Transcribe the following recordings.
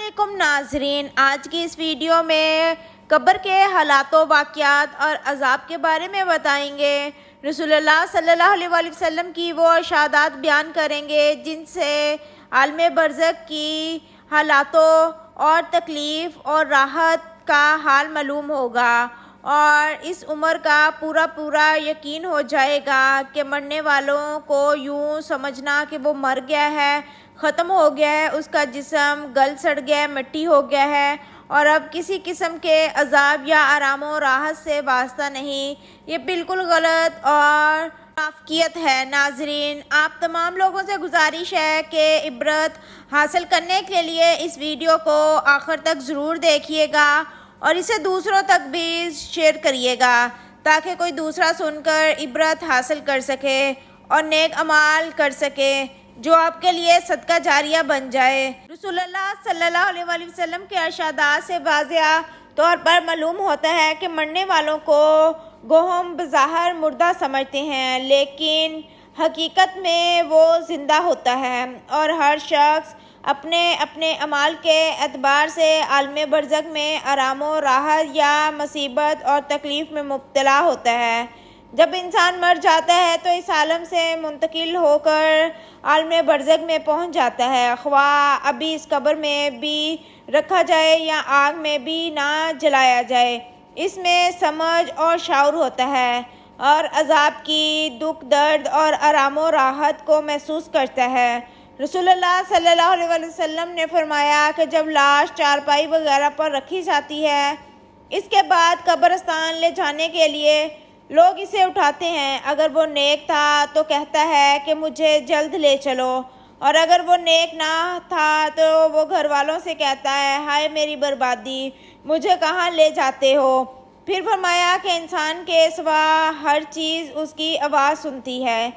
علیکم ناظرین، آج کی اس ویڈیو میں قبر کے حالات و واقعات اور عذاب کے بارے میں بتائیں گے۔ رسول اللہ صلی اللہ علیہ وآلہ وسلم کی وہ ارشادات بیان کریں گے جن سے عالم برزخ کی حالاتوں اور تکلیف اور راحت کا حال معلوم ہوگا، اور اس عمر کا پورا یقین ہو جائے گا کہ مرنے والوں کو یوں سمجھنا کہ وہ مر گیا ہے، ختم ہو گیا ہے، اس کا جسم گل سڑ گیا ہے، مٹی ہو گیا ہے، اور اب کسی قسم کے عذاب یا آرام و راحت سے واسطہ نہیں۔ یہ بالکل غلط اور منافقت ہے۔ ناظرین، آپ تمام لوگوں سے گزارش ہے کہ عبرت حاصل کرنے کے لیے اس ویڈیو کو آخر تک ضرور دیکھیے گا اور اسے دوسروں تک بھی شیئر کریے گا تاکہ کوئی دوسرا سن کر عبرت حاصل کر سکے اور نیک اعمال کر سکے جو آپ کے لیے صدقہ جاریہ بن جائے۔ رسول اللہ صلی اللہ علیہ وآلہ وسلم کے ارشادات سے واضح طور پر معلوم ہوتا ہے کہ مرنے والوں کو گوہم بظاہر مردہ سمجھتے ہیں، لیکن حقیقت میں وہ زندہ ہوتا ہے، اور ہر شخص اپنے اپنے اعمال کے اعتبار سے عالم برزخ میں آرام و راحت یا مصیبت اور تکلیف میں مبتلا ہوتا ہے۔ جب انسان مر جاتا ہے تو اس عالم سے منتقل ہو کر عالم برزخ میں پہنچ جاتا ہے، خواہ ابھی اس قبر میں بھی رکھا جائے یا آگ میں بھی نہ جلایا جائے۔ اس میں سمجھ اور شعور ہوتا ہے اور عذاب کی دکھ درد اور آرام و راحت کو محسوس کرتا ہے۔ رسول اللہ صلی اللہ علیہ وآلہ وسلم نے فرمایا کہ جب لاش چارپائی وغیرہ پر رکھی جاتی ہے، اس کے بعد قبرستان لے جانے کے لیے لوگ اسے اٹھاتے ہیں۔ اگر وہ نیک تھا تو کہتا ہے کہ مجھے جلد لے چلو، اور اگر وہ نیک نہ تھا تو وہ گھر والوں سے کہتا ہے، ہائے میری بربادی، مجھے کہاں لے جاتے ہو؟ پھر فرمایا کہ انسان کے سوا ہر چیز اس کی آواز سنتی ہے،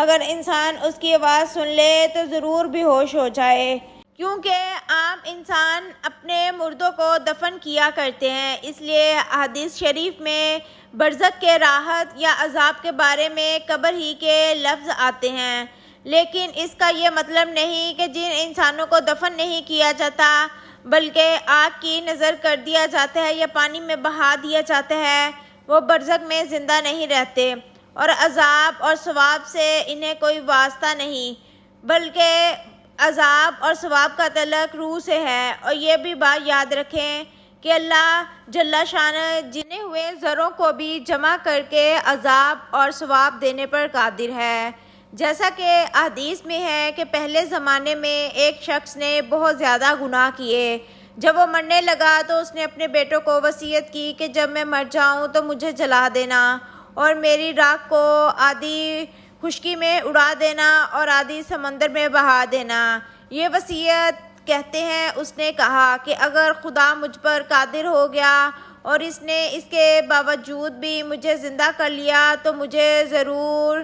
اگر انسان اس کی آواز سن لے تو ضرور بے ہوش ہو جائے، کیونکہ عام انسان اپنے مردوں کو دفن کیا کرتے ہیں۔ اس لیے حدیث شریف میں برزخ کے راحت یا عذاب کے بارے میں قبر ہی کے لفظ آتے ہیں، لیکن اس کا یہ مطلب نہیں کہ جن انسانوں کو دفن نہیں کیا جاتا بلکہ آگ کی نذر کر دیا جاتا ہے یا پانی میں بہا دیا جاتا ہے، وہ برزخ میں زندہ نہیں رہتے، اور عذاب اور ثواب سے انہیں کوئی واسطہ نہیں، بلکہ عذاب اور ثواب کا تعلق روح سے ہے۔ اور یہ بھی بات یاد رکھیں کہ اللہ جل شانہ جنے ہوئے زروں کو بھی جمع کر کے عذاب اور ثواب دینے پر قادر ہے۔ جیسا کہ حدیث میں ہے کہ پہلے زمانے میں ایک شخص نے بہت زیادہ گناہ کیے۔ جب وہ مرنے لگا تو اس نے اپنے بیٹوں کو وصیت کی کہ جب میں مر جاؤں تو مجھے جلا دینا اور میری راکھ کو آدھی خشکی میں اڑا دینا اور آدھی سمندر میں بہا دینا۔ یہ وصیت کہتے ہیں اس نے کہا کہ اگر خدا مجھ پر قادر ہو گیا اور اس نے اس کے باوجود بھی مجھے زندہ کر لیا تو مجھے ضرور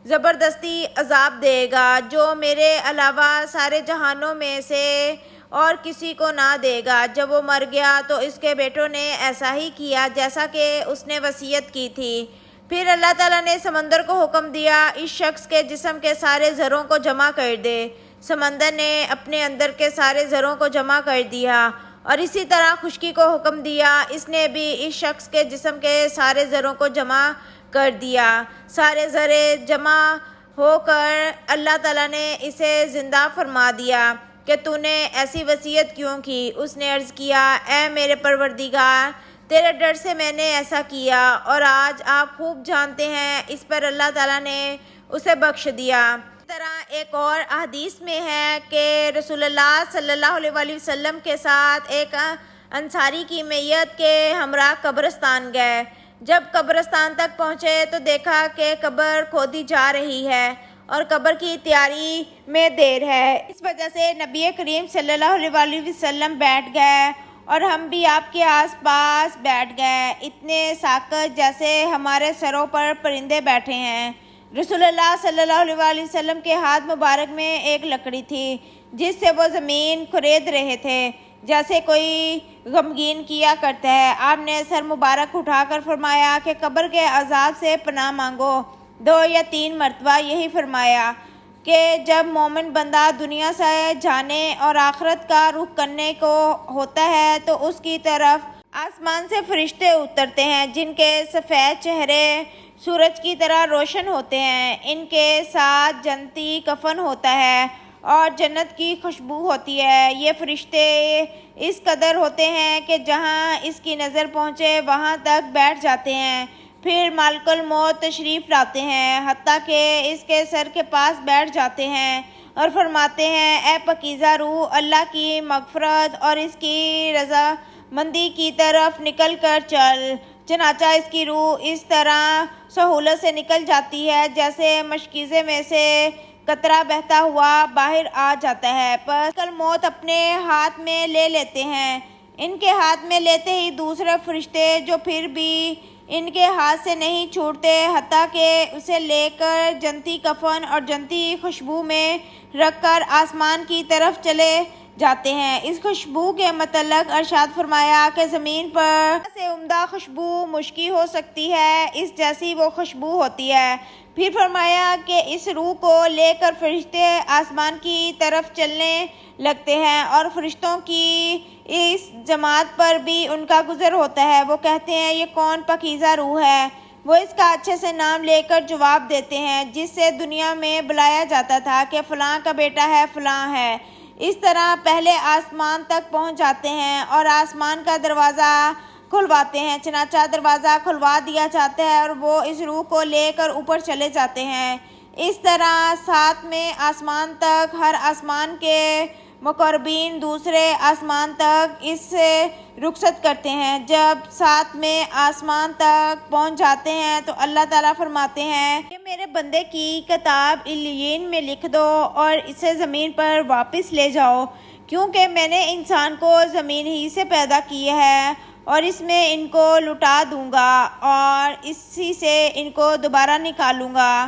زبردستی عذاب دے گا جو میرے علاوہ سارے جہانوں میں سے اور کسی کو نہ دے گا۔ جب وہ مر گیا تو اس کے بیٹوں نے ایسا ہی کیا جیسا کہ اس نے وصیت کی تھی۔ پھر اللہ تعالیٰ نے سمندر کو حکم دیا اس شخص کے جسم کے سارے زروں کو جمع کر دے۔ سمندر نے اپنے اندر کے سارے زروں کو جمع کر دیا، اور اسی طرح خشکی کو حکم دیا، اس نے بھی اس شخص کے جسم کے سارے زروں کو جمع کر دیا۔ سارے زرے جمع ہو کر اللہ تعالیٰ نے اسے زندہ فرما دیا کہ تو نے ایسی وصیت کیوں کی؟ اس نے عرض کیا، اے میرے پروردگار، تیرے ڈر سے میں نے ایسا کیا، اور آج آپ خوب جانتے ہیں۔ اس پر اللہ تعالیٰ نے اسے بخش دیا۔ اس طرح ایک اور حدیث میں ہے کہ رسول اللہ صلی اللہ علیہ وآلہ وسلم کے ساتھ ایک انصاری کی میت کے ہمراہ قبرستان گئے۔ جب قبرستان تک پہنچے تو دیکھا کہ قبر کھودی جا رہی ہے اور قبر کی تیاری میں دیر ہے۔ اس وجہ سے نبی کریم صلی اللہ علیہ وآلہ وسلم بیٹھ گئے اور ہم بھی آپ کے آس پاس بیٹھ گئے، اتنے ساکت جیسے ہمارے سروں پر پرندے بیٹھے ہیں۔ رسول اللہ صلی اللہ علیہ وآلہ وسلم کے ہاتھ مبارک میں ایک لکڑی تھی جس سے وہ زمین کھرید رہے تھے جیسے کوئی غمگین کیا کرتا ہے۔ آپ نے سر مبارک اٹھا کر فرمایا کہ قبر کے عذاب سے پناہ مانگو۔ 2 یا 3 مرتبہ یہی فرمایا کہ جب مومن بندہ دنیا سے جانے اور آخرت کا رخ کرنے کو ہوتا ہے تو اس کی طرف آسمان سے فرشتے اترتے ہیں جن کے سفید چہرے سورج کی طرح روشن ہوتے ہیں۔ ان کے ساتھ جنتی کفن ہوتا ہے اور جنت کی خوشبو ہوتی ہے۔ یہ فرشتے اس قدر ہوتے ہیں کہ جہاں اس کی نظر پہنچے وہاں تک بیٹھ جاتے ہیں، پھر ملک الموت تشریف لاتے ہیں، حتیٰ کہ اس کے سر کے پاس بیٹھ جاتے ہیں اور فرماتے ہیں، اے پاکیزہ روح، اللہ کی مغفرت اور اس کی رضا مندی کی طرف نکل کر چل۔ چنانچہ اس کی روح اس طرح سہولت سے نکل جاتی ہے جیسے مشکیزے میں سے قطرہ بہتا ہوا باہر آ جاتا ہے۔ پس ملک الموت اپنے ہاتھ میں لے لیتے ہیں۔ ان کے ہاتھ میں لیتے ہی دوسرے فرشتے جو پھر بھی ان کے ہاتھ سے نہیں چھوٹتے حتیٰ کہ اسے لے کر جنتی کفن اور جنتی خوشبو میں رکھ کر آسمان کی طرف چلے جاتے ہیں۔ اس خوشبو کے متعلق ارشاد فرمایا کہ زمین پر سے عمدہ خوشبو مشکی ہو سکتی ہے، اس جیسی وہ خوشبو ہوتی ہے۔ پھر فرمایا کہ اس روح کو لے کر فرشتے آسمان کی طرف چلنے لگتے ہیں اور فرشتوں کی اس جماعت پر بھی ان کا گزر ہوتا ہے۔ وہ کہتے ہیں، یہ کون پاکیزہ روح ہے؟ وہ اس کا اچھے سے نام لے کر جواب دیتے ہیں جس سے دنیا میں بلایا جاتا تھا کہ فلاں کا بیٹا ہے، فلاں ہے۔ اس طرح پہلے آسمان تک پہنچ جاتے ہیں اور آسمان کا دروازہ کھلواتے ہیں، چنانچہ دروازہ کھلوا دیا جاتا ہے اور وہ اس روح کو لے کر اوپر چلے جاتے ہیں۔ اس طرح ساتویں آسمان تک، ہر آسمان کے مقربین دوسرے آسمان تک اس سے رخصت کرتے ہیں۔ جب ساتویں آسمان تک پہنچ جاتے ہیں تو اللہ تعالیٰ فرماتے ہیں کہ میرے بندے کی کتاب علیین میں لکھ دو اور اسے زمین پر واپس لے جاؤ، کیونکہ میں نے انسان کو زمین ہی سے پیدا کیا ہے اور اس میں ان کو لٹا دوں گا اور اسی سے ان کو دوبارہ نکالوں گا۔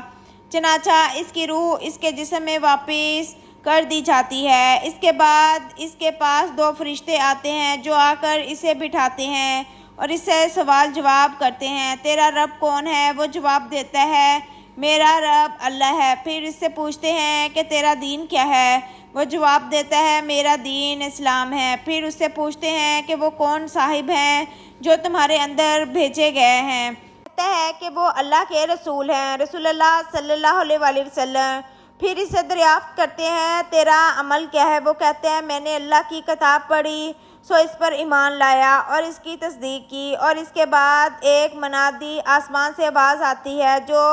چنانچہ اس کی روح اس کے جسم میں واپس کر دی جاتی ہے۔ اس کے بعد اس کے پاس دو فرشتے آتے ہیں جو آ کر اسے بٹھاتے ہیں اور اس سے سوال جواب کرتے ہیں، تیرا رب کون ہے؟ وہ جواب دیتا ہے، میرا رب اللہ ہے۔ پھر اس سے پوچھتے ہیں کہ تیرا دین کیا ہے؟ وہ جواب دیتا ہے، میرا دین اسلام ہے۔ پھر اس سے پوچھتے ہیں کہ وہ کون صاحب ہیں جو تمہارے اندر بھیجے گئے ہیں؟ کہتا ہے کہ وہ اللہ کے رسول ہیں، رسول اللہ صلی اللہ علیہ وآلہ وسلم۔ پھر اس سے دریافت کرتے ہیں، تیرا عمل کیا ہے؟ وہ کہتے ہیں، میں نے اللہ کی کتاب پڑھی سو اس پر ایمان لایا اور اس کی تصدیق کی۔ اور اس کے بعد ایک منادی آسمان سے آواز آتی ہے جو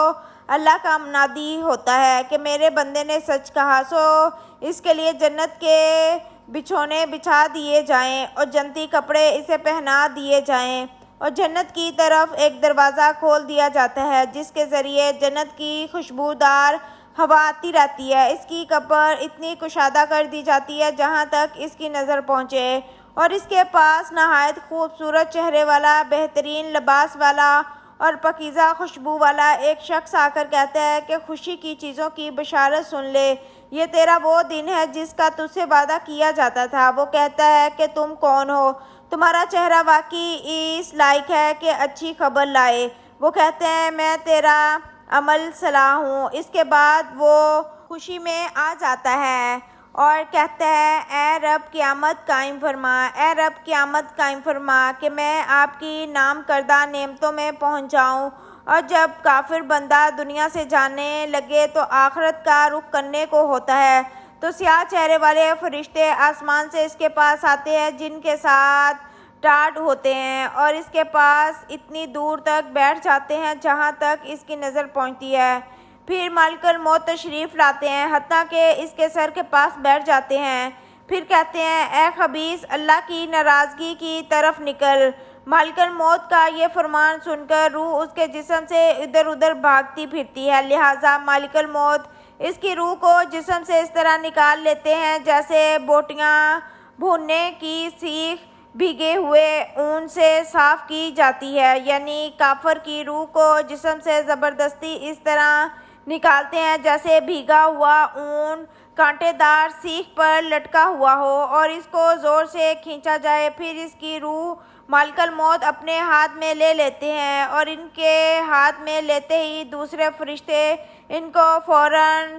اللہ کا منادی ہوتا ہے کہ میرے بندے نے سچ کہا، سو اس کے لیے جنت کے بچھونے بچھا دیے جائیں اور جنتی کپڑے اسے پہنا دیے جائیں اور جنت کی طرف ایک دروازہ کھول دیا جاتا ہے جس کے ذریعے جنت کی خوشبودار ہوا آتی رہتی ہے۔ اس کی قبر اتنی کشادہ کر دی جاتی ہے جہاں تک اس کی نظر پہنچے اور اس کے پاس نہایت خوبصورت چہرے والا، بہترین لباس والا اور پاکیزہ خوشبو والا ایک شخص آ کر کہتا ہے کہ خوشی کی چیزوں کی بشارت سن لے، یہ تیرا وہ دن ہے جس کا تجھ سے وعدہ کیا جاتا تھا۔ وہ کہتا ہے کہ تم کون ہو؟ تمہارا چہرہ واقعی اس لائق ہے کہ اچھی خبر لائے۔ وہ کہتے ہیں، میں تیرا عمل صلاح ہوں۔ اس کے بعد وہ خوشی میں آ جاتا ہے اور کہتا ہے، اے رب قیامت قائم فرما، اے رب قیامت قائم فرما کہ میں آپ کی نام کردہ نعمتوں میں پہنچ جاؤں۔ اور جب کافر بندہ دنیا سے جانے لگے تو آخرت کا رخ کرنے کو ہوتا ہے تو سیاہ چہرے والے فرشتے آسمان سے اس کے پاس آتے ہیں جن کے ساتھ ٹاٹ ہوتے ہیں اور اس کے پاس اتنی دور تک بیٹھ جاتے ہیں جہاں تک اس کی نظر پہنچتی ہے۔ پھر ملک الموت تشریف لاتے ہیں حتیٰ کہ اس کے سر کے پاس بیٹھ جاتے ہیں۔ پھر کہتے ہیں، اے خبیث، اللہ کی ناراضگی کی طرف نکل۔ ملک الموت کا یہ فرمان سن کر روح اس کے جسم سے ادھر ادھر بھاگتی پھرتی ہے، لہٰذا ملک الموت اس کی روح کو جسم سے اس طرح نکال لیتے ہیں جیسے بوٹیاں بھوننے کی سیخ بھیگے ہوئے اون سے صاف کی جاتی ہے، یعنی کافر کی روح کو جسم سے زبردستی اس طرح نکالتے ہیں جیسے بھیگا ہوا اون کانٹے دار سیخ پر لٹکا ہوا ہو اور اس کو زور سے کھینچا جائے۔ پھر اس کی روح ملک الموت اپنے ہاتھ میں لے لیتے ہیں اور ان کے ہاتھ میں لیتے ہی دوسرے فرشتے ان کو فوراً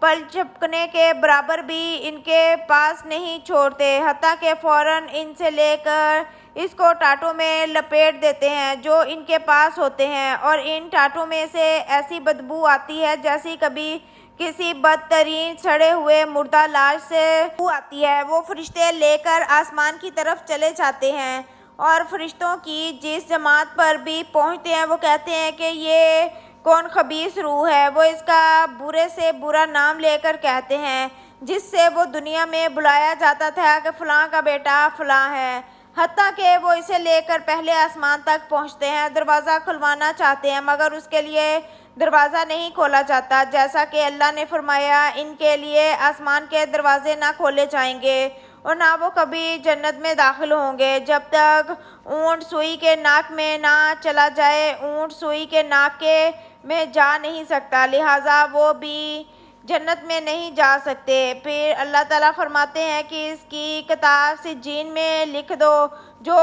پل جھپکنے کے برابر بھی ان کے پاس نہیں چھوڑتے، حتیٰ کہ فوراً ان سے لے کر اس کو ٹاٹوں میں لپیٹ دیتے ہیں جو ان کے پاس ہوتے ہیں، اور ان ٹاٹوں میں سے ایسی بدبو آتی ہے جیسی کبھی کسی بدترین سڑے ہوئے مردہ لاش سے بدبو آتی ہے۔ وہ فرشتے لے کر آسمان کی طرف چلے جاتے ہیں اور فرشتوں کی جس جماعت پر بھی پہنچتے ہیں وہ کہتے ہیں کہ یہ کون خبیث روح ہے۔ وہ اس کا برے سے برا نام لے کر کہتے ہیں جس سے وہ دنیا میں بلایا جاتا تھا کہ فلاں کا بیٹا فلاں ہے، حتیٰ کہ وہ اسے لے کر پہلے آسمان تک پہنچتے ہیں، دروازہ کھلوانا چاہتے ہیں مگر اس کے لیے دروازہ نہیں کھولا جاتا، جیسا کہ اللہ نے فرمایا ان کے لیے آسمان کے دروازے نہ کھولے جائیں گے اور نہ وہ کبھی جنت میں داخل ہوں گے جب تک اونٹ سوئی کے ناک میں نہ چلا جائے۔ اونٹ سوئی کے ناک میں جا نہیں سکتا، لہٰذا وہ بھی جنت میں نہیں جا سکتے۔ پھر اللہ تعالیٰ فرماتے ہیں کہ اس کی کتاب سجین میں لکھ دو جو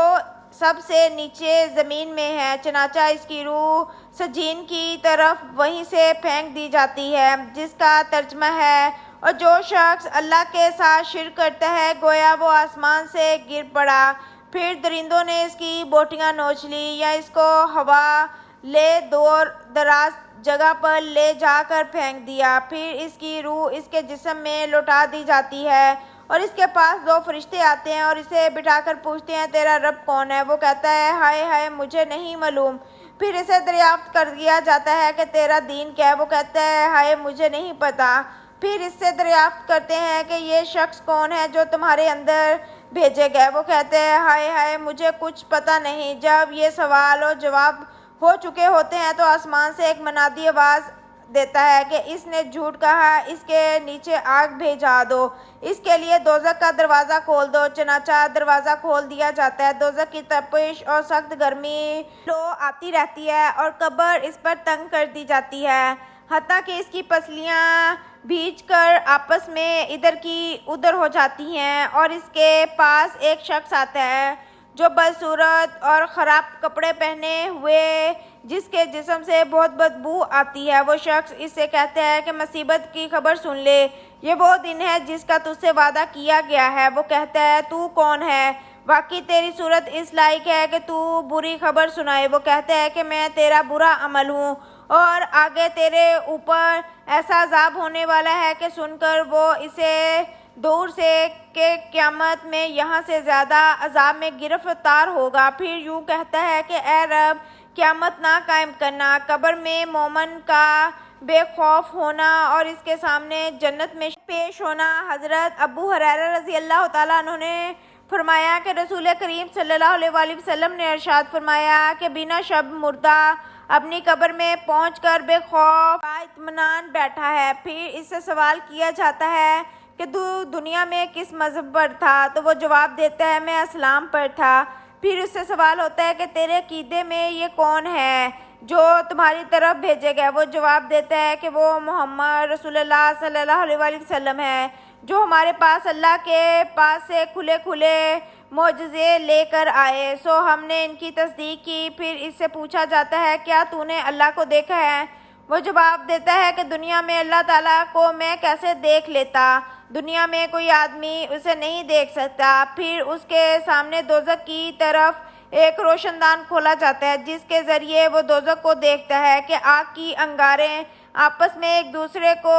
سب سے نیچے زمین میں ہے، چنانچہ اس کی روح سجین کی طرف وہیں سے پھینک دی جاتی ہے، جس کا ترجمہ ہے اور جو شخص اللہ کے ساتھ شرک کرتا ہے گویا وہ آسمان سے گر پڑا، پھر درندوں نے اس کی بوٹیاں نوچ لی یا اس کو ہوا لے دور دراز جگہ پر لے جا کر پھینک دیا، پھر اس کی روح اس کے جسم میں لوٹا دی جاتی ہے اور اس کے پاس دو فرشتے آتے ہیں اور اسے بٹھا کر پوچھتے ہیں تیرا رب کون ہے؟ وہ کہتا ہے ہائے ہائے مجھے نہیں معلوم۔ پھر اسے دریافت کر دیا جاتا ہے کہ تیرا دین کیا ہے؟ وہ کہتا ہے ہائے مجھے نہیں پتا۔ پھر اس سے دریافت کرتے ہیں کہ یہ شخص کون ہے جو تمہارے اندر بھیجے گئے؟ وہ کہتے ہیں ہائے ہائے مجھے کچھ پتہ نہیں۔ جب یہ سوال و جواب ہو چکے ہوتے ہیں تو آسمان سے ایک منادی آواز دیتا ہے کہ اس نے جھوٹ کہا، اس کے نیچے آگ بھیجا دو، اس کے لیے دوزخ کا دروازہ کھول دو۔ چنانچہ دروازہ کھول دیا جاتا ہے، دوزخ کی تپش اور سخت گرمی لو آتی رہتی ہے اور قبر اس پر تنگ کر دی جاتی ہے، حتیٰ کہ اس کی پسلیاں بھیج کر آپس میں ادھر کی ادھر ہو جاتی ہیں، اور اس کے پاس ایک شخص آتا ہے جو بدصورت اور خراب کپڑے پہنے ہوئے، جس کے جسم سے بہت بدبو آتی ہے۔ وہ شخص اس سے کہتا ہے کہ مصیبت کی خبر سن لے، یہ وہ دن ہے جس کا تجھ سے وعدہ کیا گیا ہے۔ وہ کہتا ہے تو کون ہے؟ واقعی تیری صورت اس لائق ہے کہ تو بری خبر سنائے۔ وہ کہتا ہے کہ میں تیرا برا عمل ہوں اور آگے تیرے اوپر ایسا عذاب ہونے والا ہے کہ سن کر وہ اسے دور سے کہ قیامت میں یہاں سے زیادہ عذاب میں گرفتار ہوگا۔ پھر یوں کہتا ہے کہ اے رب قیامت نہ قائم کرنا، قبر میں مومن کا بے خوف ہونا اور اس کے سامنے جنت میں پیش ہونا۔ حضرت ابو ہریرہ رضی اللہ تعالیٰ عنہ نے فرمایا کہ رسول کریم صلی اللہ علیہ وآلہ وسلم نے ارشاد فرمایا کہ بنا شب مردہ اپنی قبر میں پہنچ کر بے خوف با اطمینان بیٹھا ہے۔ پھر اس سے سوال کیا جاتا ہے کہ تو دنیا میں کس مذہب پر تھا؟ تو وہ جواب دیتا ہے میں اسلام پر تھا۔ پھر اس سے سوال ہوتا ہے کہ تیرے عقیدے میں یہ کون ہے جو تمہاری طرف بھیجے گئے؟ وہ جواب دیتا ہے کہ وہ محمد رسول اللہ صلی اللہ علیہ وآلہ وسلم ہے جو ہمارے پاس اللہ کے پاس سے کھلے کھلے معجزے لے کر آئے، سو ہم نے ان کی تصدیق کی۔ پھر اس سے پوچھا جاتا ہے کیا تو نے اللہ کو دیکھا ہے؟ وہ جواب دیتا ہے کہ دنیا میں اللہ تعالیٰ کو میں کیسے دیکھ لیتا، دنیا میں کوئی آدمی اسے نہیں دیکھ سکتا۔ پھر اس کے سامنے دوزخ کی طرف ایک روشن دان کھولا جاتا ہے جس کے ذریعے وہ دوزخ کو دیکھتا ہے کہ آگ کی انگاریں آپس میں ایک دوسرے کو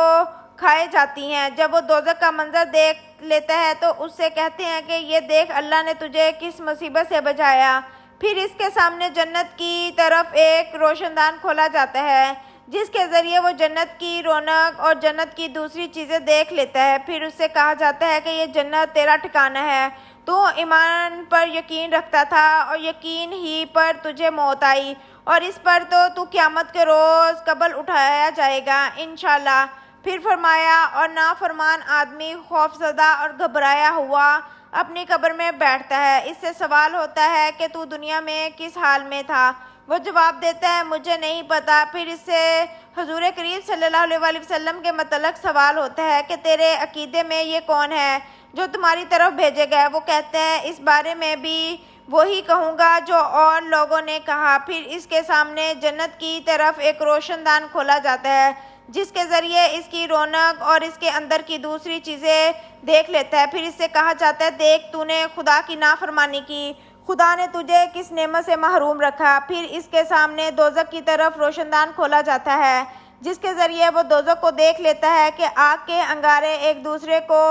کھائے جاتی ہیں۔ جب وہ دوزخ کا منظر دیکھ لیتا ہے تو اس سے کہتے ہیں کہ یہ دیکھ اللہ نے تجھے کس مصیبت سے بچایا۔ پھر اس کے سامنے جنت کی طرف ایک روشن دان کھولا جاتا ہے جس کے ذریعے وہ جنت کی رونق اور جنت کی دوسری چیزیں دیکھ لیتا ہے۔ پھر اس سے کہا جاتا ہے کہ یہ جنت تیرا ٹھکانہ ہے، تو ایمان پر یقین رکھتا تھا اور یقین ہی پر تجھے موت آئی اور اس پر تو قیامت کے روز قبر اٹھایا جائے گا انشاءاللہ۔ پھر فرمایا اور نافرمان آدمی خوفزدہ اور گھبرایا ہوا اپنی قبر میں بیٹھتا ہے۔ اس سے سوال ہوتا ہے کہ تو دنیا میں کس حال میں تھا؟ وہ جواب دیتا ہے مجھے نہیں پتا۔ پھر اس سے حضور کریم صلی اللہ علیہ وآلہ وسلم کے متعلق سوال ہوتا ہے کہ تیرے عقیدے میں یہ کون ہے جو تمہاری طرف بھیجے گئے؟ وہ کہتے ہیں اس بارے میں بھی وہی کہوں گا جو اور لوگوں نے کہا۔ پھر اس کے سامنے جنت کی طرف ایک روشن دان کھولا جاتا ہے جس کے ذریعے اس کی رونق اور اس کے اندر کی دوسری چیزیں دیکھ لیتا ہے۔ پھر اس سے کہا جاتا ہے دیکھ تو نے خدا کی نافرمانی کی، خدا نے تجھے کس نعمت سے محروم رکھا۔ پھر اس کے سامنے دوزخ کی طرف روشندان کھولا جاتا ہے جس کے ذریعے وہ دوزخ کو دیکھ لیتا ہے کہ آگ کے انگارے ایک دوسرے کو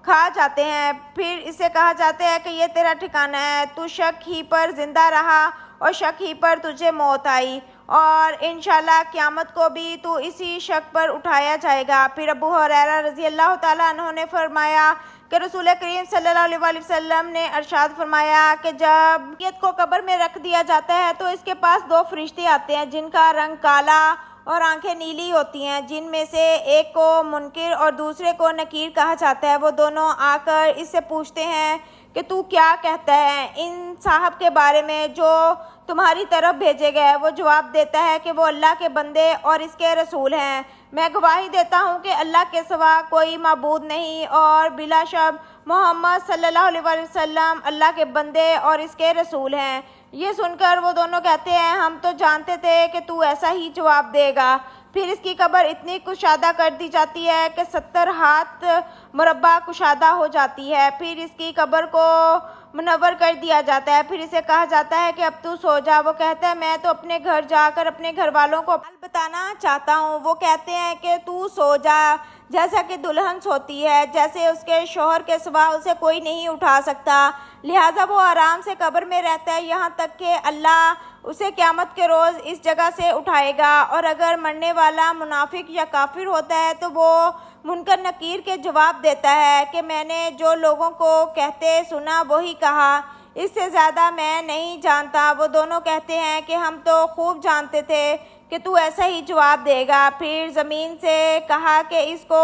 کھا جاتے ہیں۔ پھر اسے کہا جاتا ہے کہ یہ تیرا ٹھکانہ ہے، تو شک ہی پر زندہ رہا اور شک ہی پر تجھے موت آئی، اور انشاءاللہ قیامت کو بھی تو اسی شک پر اٹھایا جائے گا۔ پھر ابو ہریرہ رضی اللہ تعالیٰ عنہ نے فرمایا کہ رسول کریم صلی اللہ علیہ وآلہ وسلم نے ارشاد فرمایا کہ جب میت کو قبر میں رکھ دیا جاتا ہے تو اس کے پاس دو فرشتے آتے ہیں جن کا رنگ کالا اور آنکھیں نیلی ہوتی ہیں، جن میں سے ایک کو منکر اور دوسرے کو نکیر کہا جاتا ہے۔ وہ دونوں آ کر اس سے پوچھتے ہیں کہ تو کیا کہتا ہے ان صاحب کے بارے میں جو تمہاری طرف بھیجے گئے؟ وہ جواب دیتا ہے کہ وہ اللہ کے بندے اور اس کے رسول ہیں۔ میں گواہی دیتا ہوں کہ اللہ کے سوا کوئی معبود نہیں اور بلا شک محمد صلی اللہ علیہ وآلہ وسلم اللہ کے بندے اور اس کے رسول ہیں۔ یہ سن کر وہ دونوں کہتے ہیں ہم تو جانتے تھے کہ تو ایسا ہی جواب دے گا۔ پھر اس کی قبر اتنی کشادہ کر دی جاتی ہے کہ 70 ہاتھ مربع کشادہ ہو جاتی ہے۔ پھر اس کی قبر کو منور کر دیا جاتا ہے۔ پھر اسے کہا جاتا ہے کہ اب تو سو جا۔ وہ کہتا ہے میں تو اپنے گھر جا کر اپنے گھر والوں کو حال بتانا چاہتا ہوں۔ وہ کہتے ہیں کہ تو سو جا، جیسا کہ دلہن سوتی ہے، جیسے اس کے شوہر کے سوا اسے کوئی نہیں اٹھا سکتا، لہٰذا وہ آرام سے قبر میں رہتا ہے یہاں تک کہ اللہ اسے قیامت کے روز اس جگہ سے اٹھائے گا۔ اور اگر مرنے والا منافق یا کافر ہوتا ہے تو وہ منکر نکیر کے جواب دیتا ہے کہ میں نے جو لوگوں کو کہتے سنا وہی کہا، اس سے زیادہ میں نہیں جانتا۔ وہ دونوں کہتے ہیں کہ ہم تو خوب جانتے تھے کہ تو ایسا ہی جواب دے گا۔ پھر زمین سے کہا کہ اس کو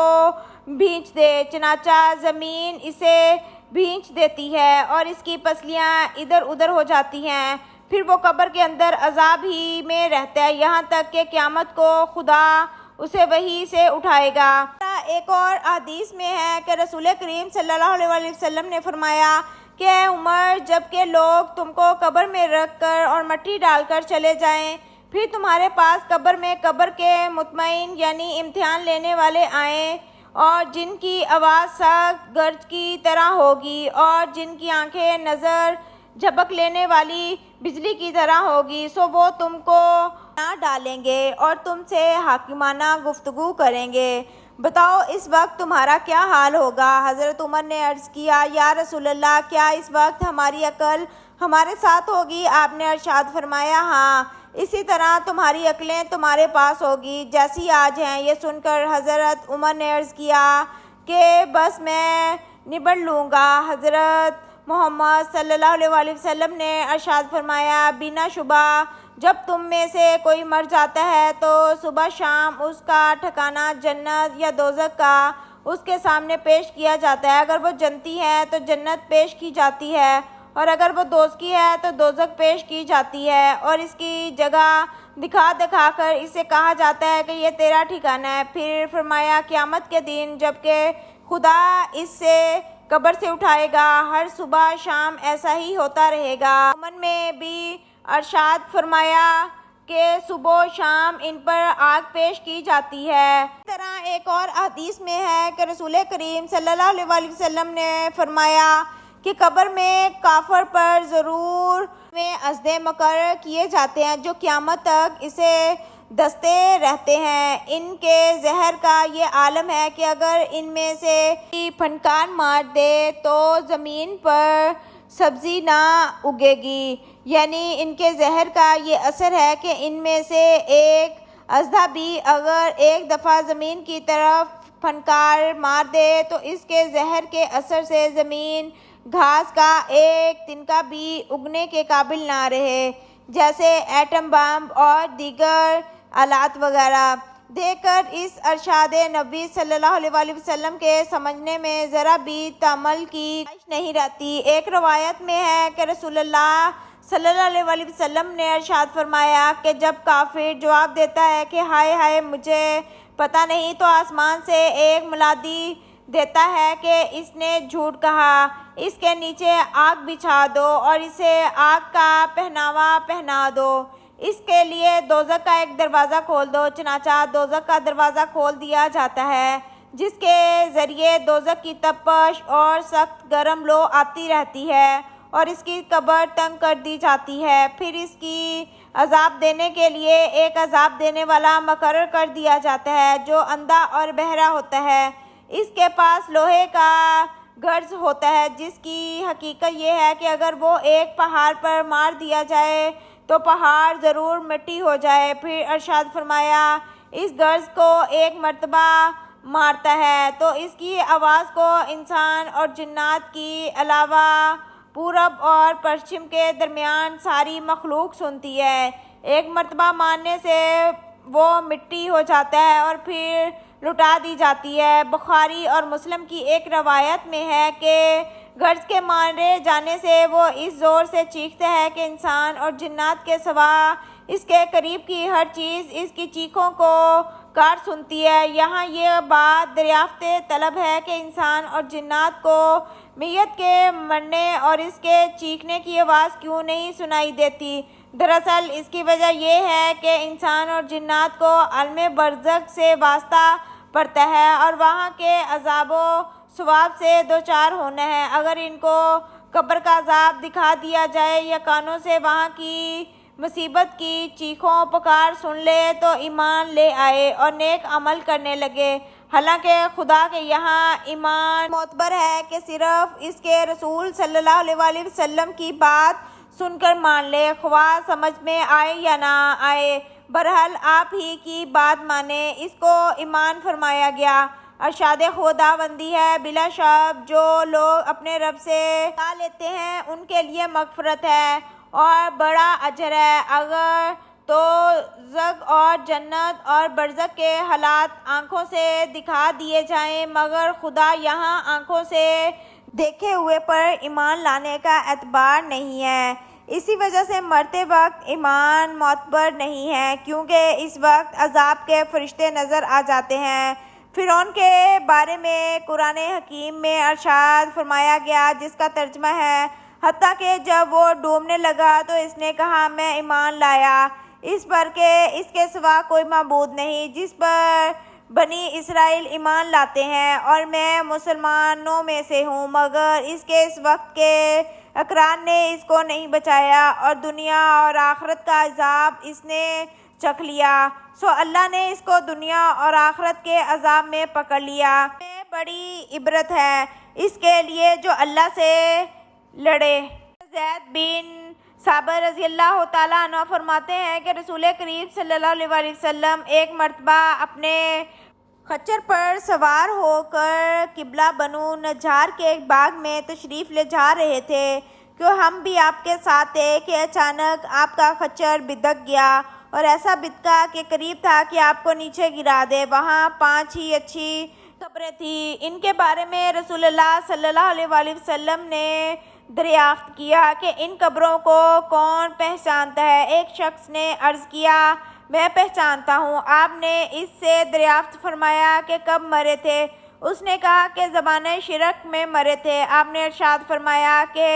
بھینچ دے، چنانچہ زمین اسے بھینچ دیتی ہے اور اس کی پسلیاں ادھر ادھر ہو جاتی ہیں۔ پھر وہ قبر کے اندر عذاب ہی میں رہتا ہے یہاں تک کہ قیامت کو خدا اسے وہیں سے اٹھائے گا۔ ایک اور حدیث میں ہے کہ رسول کریم صلی اللہ علیہ وآلہ وسلم نے فرمایا کہ اے عمر، جب کہ لوگ تم کو قبر میں رکھ کر اور مٹی ڈال کر چلے جائیں، پھر تمہارے پاس قبر میں قبر کے مطمئن یعنی امتحان لینے والے آئیں، اور جن کی آواز سخت گرج کی طرح ہوگی اور جن کی آنکھیں نظر جھپک لینے والی بجلی کی طرح ہوگی، سو وہ تم کو نہ ڈالیں گے اور تم سے حاکمانہ گفتگو کریں گے۔ بتاؤ اس وقت تمہارا کیا حال ہوگا؟ حضرت عمر نے عرض کیا یا رسول اللہ، کیا اس وقت ہماری عقل ہمارے ساتھ ہوگی؟ آپ نے ارشاد فرمایا ہاں، اسی طرح تمہاری عقلیں تمہارے پاس ہوگی جیسی آج ہیں۔ یہ سن کر حضرت عمر نے عرض کیا کہ بس میں نبڑ لوں گا۔ حضرت محمد صلی اللہ علیہ وآلہ وسلم نے ارشاد فرمایا بنا شبہ جب تم میں سے کوئی مر جاتا ہے تو صبح شام اس کا ٹھکانہ جنت یا دوزخ کا اس کے سامنے پیش کیا جاتا ہے۔ اگر وہ جنتی ہے تو جنت پیش کی جاتی ہے اور اگر وہ دوزخی ہے تو دوزخ پیش کی جاتی ہے، اور اس کی جگہ دکھا دکھا کر اسے کہا جاتا ہے کہ یہ تیرا ٹھکانہ ہے۔ پھر فرمایا قیامت کے دن جب کہ خدا اس سے قبر سے اٹھائے گا، ہر صبح شام ایسا ہی ہوتا رہے گا۔ عمر میں بھی ارشاد فرمایا کہ صبح و شام ان پر آگ پیش کی جاتی ہے۔ اس طرح ایک اور حدیث میں ہے کہ رسول کریم صلی اللہ علیہ وآلہ وسلم نے فرمایا کہ قبر میں کافر پر ضرور میں اژدھے مقرر کیے جاتے ہیں جو قیامت تک اسے دستے رہتے ہیں۔ ان کے زہر کا یہ عالم ہے کہ اگر ان میں سے پھنکار مار دے تو زمین پر سبزی نہ اگے گی، یعنی ان کے زہر کا یہ اثر ہے کہ ان میں سے ایک اژدھا بھی اگر ایک دفعہ زمین کی طرف پھنکار مار دے تو اس کے زہر کے اثر سے زمین گھاس کا ایک تنکا بھی اگنے کے قابل نہ رہے، جیسے ایٹم بم اور دیگر آلات وغیرہ۔ دیکھ کر اس ارشاد نبوی صلی اللہ علیہ وآلہ وسلم کے سمجھنے میں ذرا بھی تأمل کی گنجائش نہیں رہتی۔ ایک روایت میں ہے کہ رسول اللہ صلی اللہ علیہ وآلہ وسلم نے ارشاد فرمایا کہ جب کافر جواب دیتا ہے کہ ہائے ہائے مجھے پتہ نہیں، تو آسمان سے ایک منادی دیتا ہے کہ اس نے جھوٹ کہا، اس کے نیچے آگ بچھا دو اور اسے آگ کا پہناوا پہنا دو۔ اس کے لیے دوزخ کا ایک دروازہ کھول دو۔ چنانچہ دوزخ کا دروازہ کھول دیا جاتا ہے، جس کے ذریعے دوزخ کی تپش اور سخت گرم لو آتی رہتی ہے اور اس کی قبر تنگ کر دی جاتی ہے۔ پھر اس کی عذاب دینے کے لیے ایک عذاب دینے والا مقرر کر دیا جاتا ہے جو اندھا اور بہرا ہوتا ہے۔ اس کے پاس لوہے کا گرز ہوتا ہے، جس کی حقیقت یہ ہے کہ اگر وہ ایک پہاڑ پر مار دیا جائے تو پہاڑ ضرور مٹی ہو جائے۔ پھر ارشاد فرمایا، اس گرز کو ایک مرتبہ مارتا ہے تو اس کی آواز کو انسان اور جنات کے علاوہ پورب اور پشچم کے درمیان ساری مخلوق سنتی ہے۔ ایک مرتبہ مارنے سے وہ مٹی ہو جاتا ہے اور پھر لٹا دی جاتی ہے۔ بخاری اور مسلم کی ایک روایت میں ہے کہ گرز کے مارے جانے سے وہ اس زور سے چیختا ہے کہ انسان اور جنات کے سوا اس کے قریب کی ہر چیز اس کی چیخوں کو کاٹ سنتی ہے۔ یہاں یہ بات دریافت طلب ہے کہ انسان اور جنات کو میت کے مرنے اور اس کے چیخنے کی آواز کیوں نہیں سنائی دیتی؟ دراصل اس کی وجہ یہ ہے کہ انسان اور جنات کو عالم برزخ سے واسطہ پڑتا ہے اور وہاں کے عذاب و ثواب سے دوچار ہونا ہے۔ اگر ان کو قبر کا عذاب دکھا دیا جائے یا کانوں سے وہاں کی مصیبت کی چیخوں پکار سن لے تو ایمان لے آئے اور نیک عمل کرنے لگے۔ حالانکہ خدا کے یہاں ایمان معتبر ہے کہ صرف اس کے رسول صلی اللہ علیہ وآلہ وسلم کی بات سن کر مان لے، خواہ سمجھ میں آئے یا نہ آئے، بہرحال آپ ہی کی بات مانے، اس کو ایمان فرمایا گیا۔ ارشاد خداوندی ہے، بلا شک جو لوگ اپنے رب سے لا لیتے ہیں ان کے لیے مغفرت ہے اور بڑا اجر ہے۔ اگر دوزخ اور جنت اور برزخ کے حالات آنکھوں سے دکھا دیے جائیں مگر خدا یہاں آنکھوں سے دیکھے ہوئے پر ایمان لانے کا اعتبار نہیں ہے، اسی وجہ سے مرتے وقت ایمان معتبر نہیں ہے، کیونکہ اس وقت عذاب کے فرشتے نظر آ جاتے ہیں۔ فرعون کے بارے میں قرآن حکیم میں ارشاد فرمایا گیا، جس کا ترجمہ ہے، حتیٰ کہ جب وہ ڈوبنے لگا تو اس نے کہا، میں ایمان لایا اس پر کہ اس کے سوا کوئی معبود نہیں، جس پر بنی اسرائیل ایمان لاتے ہیں، اور میں مسلمانوں میں سے ہوں، مگر اس کے اس وقت کے اقرار نے اس کو نہیں بچایا اور دنیا اور آخرت کا عذاب اس نے چکھ لیا، سو اللہ نے اس کو دنیا اور آخرت کے عذاب میں پکڑ لیا۔ میں بڑی عبرت ہے اس کے لیے جو اللہ سے لڑے۔ زید بن ثابت رضی اللہ تعالیٰ عنہ فرماتے ہیں کہ رسول کریم صلی اللہ علیہ وآلہ وسلم ایک مرتبہ اپنے خچر پر سوار ہو کر قبلہ بنو نجار کے ایک باغ میں تشریف لے جا رہے تھے کہ ہم بھی آپ کے ساتھ تھے کہ اچانک آپ کا خچر بدک گیا اور ایسا بدکا کہ قریب تھا کہ آپ کو نیچے گرا دے۔ وہاں 5 ہی اچھی قبریں تھیں، ان کے بارے میں رسول اللہ صلی اللہ علیہ وآلہ وسلم نے دریافت کیا کہ ان قبروں کو کون پہچانتا ہے؟ ایک شخص نے عرض کیا، میں پہچانتا ہوں۔ آپ نے اس سے دریافت فرمایا کہ کب مرے تھے؟ اس نے کہا کہ زمانہ شرک میں مرے تھے۔ آپ نے ارشاد فرمایا کہ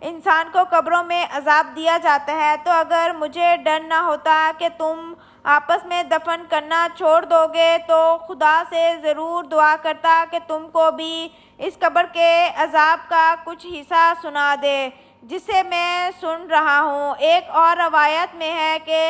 انسان کو قبروں میں عذاب دیا جاتا ہے، تو اگر مجھے ڈر نہ ہوتا کہ تم آپس میں دفن کرنا چھوڑ دو گے تو خدا سے ضرور دعا کرتا کہ تم کو بھی اس قبر کے عذاب کا کچھ حصہ سنا دے جسے میں سن رہا ہوں۔ ایک اور روایت میں ہے کہ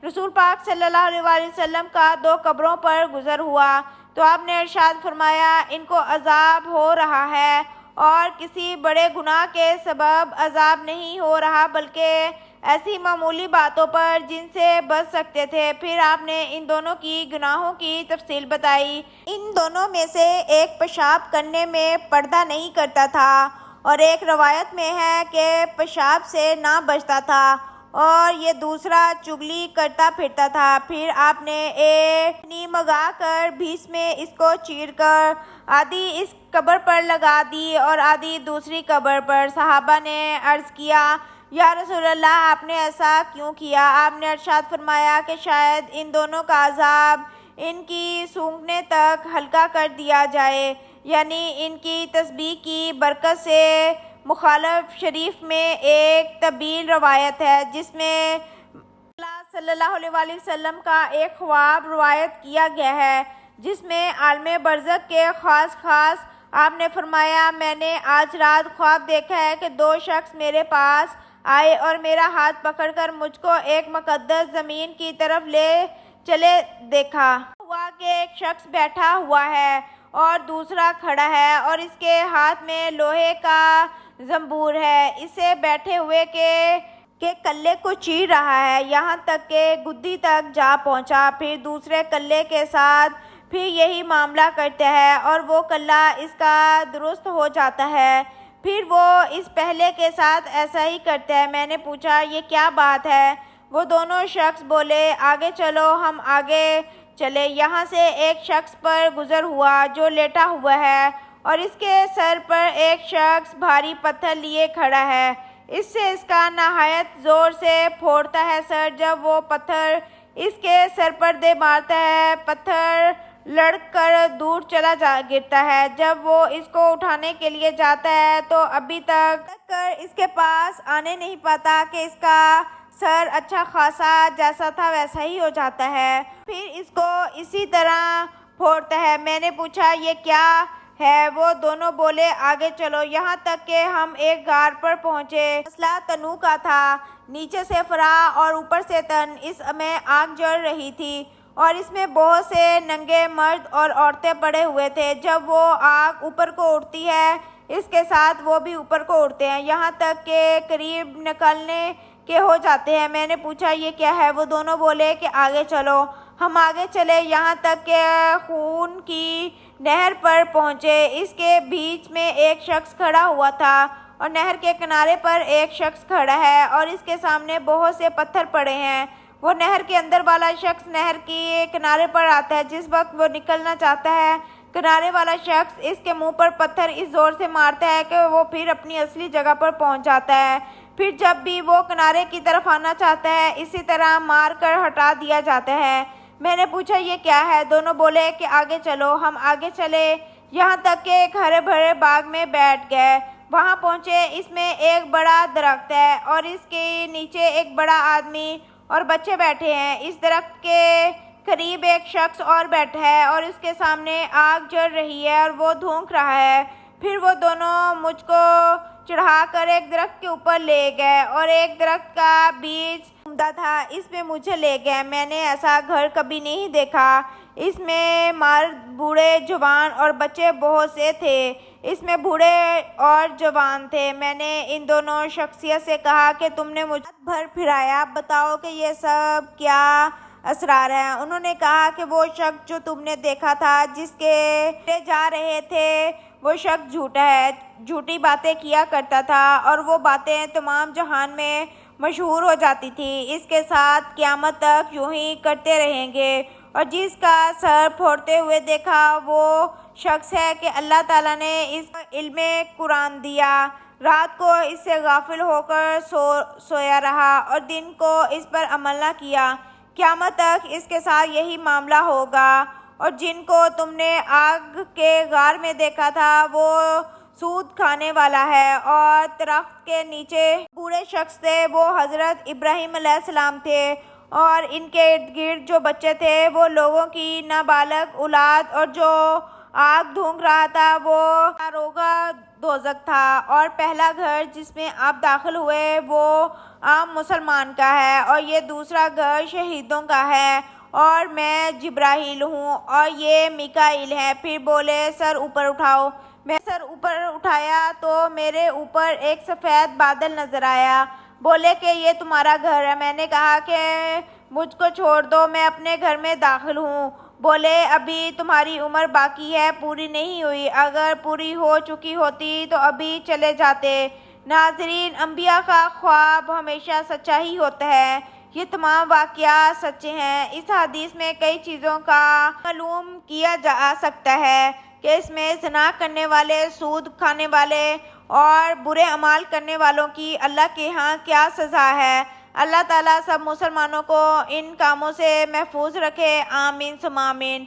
رسول پاک صلی اللہ علیہ وآلہ وسلم کا 2 قبروں پر گزر ہوا تو آپ نے ارشاد فرمایا، ان کو عذاب ہو رہا ہے اور کسی بڑے گناہ کے سبب عذاب نہیں ہو رہا بلکہ ایسی معمولی باتوں پر جن سے بچ سکتے تھے۔ پھر آپ نے ان دونوں کی گناہوں کی تفصیل بتائی۔ ان دونوں میں سے ایک پیشاب کرنے میں پردہ نہیں کرتا تھا اور ایک روایت میں ہے کہ پیشاب سے نہ بچتا تھا اور یہ دوسرا چغلی کرتا پھرتا تھا۔ پھر آپ نے ایک نی منگا کر بیچ میں اس کو چیر کر آدھی اس قبر پر لگا دی اور آدھی دوسری قبر پر۔ صحابہ نے عرض کیا، یا رسول اللہ، آپ نے ایسا کیوں کیا؟ آپ نے ارشاد فرمایا کہ شاید ان دونوں کا عذاب ان کی سونگھنے تک ہلکا کر دیا جائے، یعنی ان کی تسبیح کی برکت سے۔ مخالف شریف میں ایک طویل روایت ہے جس میں اللہ صلی اللہ علیہ وسلم کا ایک خواب روایت کیا گیا ہے جس میں عالم برزخ کے خاص آپ نے فرمایا، میں نے آج رات خواب دیکھا ہے کہ دو شخص میرے پاس آئے اور میرا ہاتھ پکڑ کر مجھ کو ایک مقدس زمین کی طرف لے چلے دیکھا ہوا کہ ایک شخص بیٹھا ہوا ہے اور دوسرا کھڑا ہے اور اس کے ہاتھ میں لوہے کا زنبور ہے، اسے بیٹھے ہوئے کے کلے کو چیر رہا ہے یہاں تک کہ گدی تک جا پہنچا، پھر دوسرے کلے کے ساتھ پھر یہی معاملہ کرتا ہے اور وہ کلہ اس کا درست ہو جاتا ہے، پھر وہ اس پہلے کے ساتھ ایسا ہی کرتا ہے۔ میں نے پوچھا یہ کیا بات ہے؟ وہ دونوں شخص بولے آگے چلو، ہم آگے چلے، یہاں سے ایک شخص پر گزر ہوا جو لیٹا ہوا ہے اور اس کے سر پر ایک شخص بھاری پتھر لیے کھڑا ہے، اس سے اس کا نہایت زور سے پھوڑتا ہے سر، جب وہ پتھر اس کے سر پر دے مارتا ہے پتھر لڑک کر دور چلا گرتا ہے، جب وہ اس کو اٹھانے کے لیے جاتا ہے تو ابھی تک اس کے پاس آنے نہیں پاتا کہ اس کا سر اچھا خاصا جیسا تھا ویسا ہی ہو جاتا ہے، پھر اس کو اسی طرح پھوڑتا ہے۔ میں نے پوچھا یہ کیا ہے؟ وہ دونوں بولے آگے چلو، یہاں تک کہ ہم ایک غار پر پہنچے، مسئلہ تنوع کا تھا، نیچے سے فرا اور اوپر سے تن، اس میں آگ جل رہی تھی اور اس میں بہت سے ننگے مرد اور عورتیں پڑے ہوئے تھے، جب وہ آگ اوپر کو اڑتی ہے اس کے ساتھ وہ بھی اوپر کو اڑتے ہیں یہاں تک کہ قریب نکلنے کے ہو جاتے ہیں۔ میں نے پوچھا یہ کیا ہے؟ وہ دونوں بولے کہ آگے چلو، ہم آگے چلے یہاں تک کہ خون کی نہر پر پہنچے، اس کے بیچ میں ایک شخص کھڑا ہوا تھا اور نہر کے کنارے پر ایک شخص کھڑا ہے اور اس کے سامنے بہت سے پتھر پڑے ہیں، وہ نہر کے اندر والا شخص نہر کے کنارے پر آتا ہے، جس وقت وہ نکلنا چاہتا ہے کنارے والا شخص اس کے منہ پر پتھر اس زور سے مارتا ہے کہ وہ پھر اپنی اصلی جگہ پر پہنچ جاتا ہے، پھر جب بھی وہ کنارے کی طرف آنا چاہتا ہے اسی طرح مار کر ہٹا دیا جاتا ہے۔ میں نے پوچھا یہ کیا ہے؟ دونوں بولے کہ آگے چلو، ہم آگے چلے یہاں تک کہ ایک ہرے بھرے باغ میں بیٹھ گئے، وہاں پہنچے، اس میں ایک بڑا درخت ہے اور اس کے نیچے ایک بڑا آدمی اور بچے بیٹھے ہیں، اس درخت کے قریب ایک شخص اور بیٹھا ہے اور اس کے سامنے آگ جل رہی ہے اور وہ دھونک رہا ہے، پھر وہ دونوں مجھ کو چڑھا کر ایک درخت کے اوپر لے گئے اور ایک درخت کا بیج عمدہ تھا، اس میں مجھے لے گئے، میں نے ایسا گھر کبھی نہیں دیکھا، اس میں مرد بوڑھے جوان اور بچے بہت سے تھے، اس میں بوڑھے اور جوان تھے۔ میں نے ان دونوں شخصیت سے کہا کہ تم نے مجھے بھر پھرایا، بتاؤ کہ یہ سب کیا اسرار ہے؟ انہوں نے کہا کہ وہ شخص جو تم نے دیکھا تھا جس کے جا رہے تھے وہ شخص جھوٹا ہے، جھوٹی باتیں کیا کرتا تھا اور وہ باتیں تمام جہان میں مشہور ہو جاتی تھی، اس کے ساتھ قیامت تک یوں ہی کرتے رہیں گے، اور جس کا سر پھوڑتے ہوئے دیکھا وہ شخص ہے کہ اللہ تعالیٰ نے اس کو علم قرآن دیا، رات کو اس سے غافل ہو کر سویا رہا اور دن کو اس پر عمل نہ کیا، قیامت تک اس کے ساتھ یہی معاملہ ہوگا، اور جن کو تم نے آگ کے غار میں دیکھا تھا وہ سود کھانے والا ہے، اور درخت کے نیچے بوڑھے شخص تھے وہ حضرت ابراہیم علیہ السلام تھے، اور ان کے ارد گرد جو بچے تھے وہ لوگوں کی نابالغ اولاد، اور جو آگ دھونک رہا تھا وہ داروغہ دوزخ تھا، اور پہلا گھر جس میں آپ داخل ہوئے وہ عام مسلمان کا ہے اور یہ دوسرا گھر شہیدوں کا ہے، اور میں جبرائیل ہوں اور یہ میکائیل ہے۔ پھر بولے سر اوپر اٹھاؤ، میں سر اوپر اٹھایا تو میرے اوپر ایک سفید بادل نظر آیا، بولے کہ یہ تمہارا گھر ہے، میں نے کہا کہ مجھ کو چھوڑ دو، میں اپنے گھر میں داخل ہوں، بولے ابھی تمہاری عمر باقی ہے، پوری نہیں ہوئی، اگر پوری ہو چکی ہوتی تو ابھی چلے جاتے۔ ناظرین، انبیاء کا خواب ہمیشہ سچا ہی ہوتا ہے، یہ تمام واقعات سچے ہیں۔ اس حدیث میں کئی چیزوں کا معلوم کیا جا سکتا ہے کہ اس میں زنا کرنے والے، سود کھانے والے اور برے اعمال کرنے والوں کی اللہ کے ہاں کیا سزا ہے۔ اللہ تعالیٰ سب مسلمانوں کو ان کاموں سے محفوظ رکھے، آمین ثم آمین۔